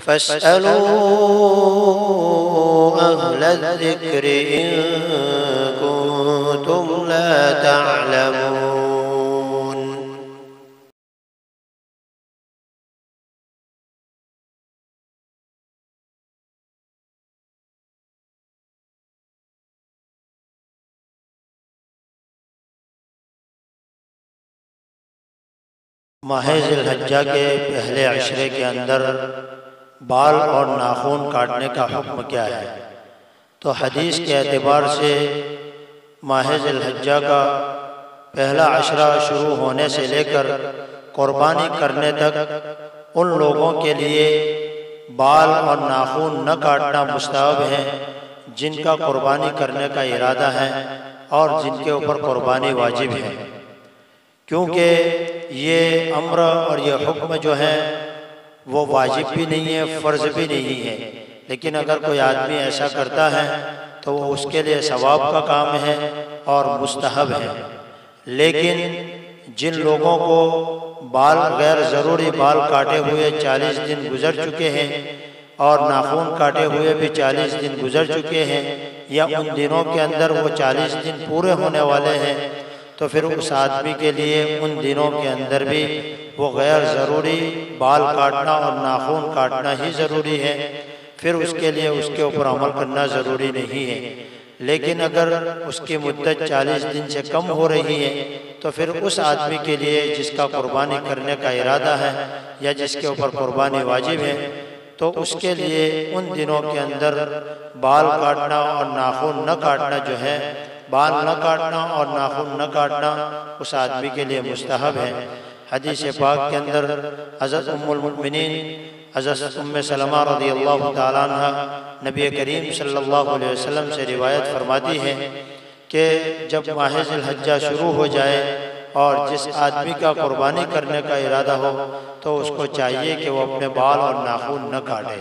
فاسألوا أهل الذكر إن كنتم لا تعلمون۔ ماہ ذی الحجہ کے پہلے عشرے کے اندر بال اور ناخن کاٹنے کا حکم کیا ہے؟ تو حدیث کے اعتبار سے ماہ ذی الحجہ کا پہلا عشرہ شروع ہونے سے لے کر قربانی کرنے تک ان لوگوں کے لیے بال اور ناخن نہ کاٹنا مستحب ہے جن کا قربانی کرنے کا ارادہ ہے اور جن کے اوپر قربانی واجب ہے، کیونکہ یہ امر اور یہ حکم جو ہے وہ واجب بھی نہیں ہے، فرض بھی نہیں ہے، لیکن اگر کوئی آدمی ایسا کرتا ہے تو وہ اس کے لیے ثواب کا کام ہے اور مستحب ہے۔ لیکن جن لوگوں کو بال غیر ضروری بال کاٹے ہوئے 40 دن گزر چکے ہیں اور ناخن کاٹے ہوئے بھی 40 دن گزر چکے ہیں، یا ان دنوں کے اندر وہ 40 دن پورے ہونے والے ہیں، تو پھر اس آدمی کے لیے ان دنوں کے اندر بھی وہ غیر ضروری بال کاٹنا اور ناخن کاٹنا ہی ضروری ہے، پھر اس کے لیے اس کے اوپر عمل کرنا ضروری نہیں ہے۔ لیکن اگر اس کی مدت 40 دن سے کم ہو رہی ہے تو پھر اس آدمی کے لیے جس کا قربانی کرنے کا ارادہ ہے یا جس کے اوپر قربانی واجب ہے، تو اس کے لیے ان دنوں کے اندر بال کاٹنا اور ناخن نہ کاٹنا جو ہے، بال نہ کاٹنا اور ناخن نہ کاٹنا اس آدمی کے لیے مستحب ہے۔ حدیث پاک کے اندر حضرت ام المؤمنین حضرت ام سلمہ رضی اللہ تعالیٰ عنہ نبی کریم صلی اللہ علیہ وسلم سے روایت فرماتی ہے کہ جب ماہ ذی الحجہ شروع ہو جائے اور جس آدمی کا قربانی کرنے کا ارادہ ہو تو اس کو چاہیے کہ وہ اپنے بال اور ناخن نہ کاٹے۔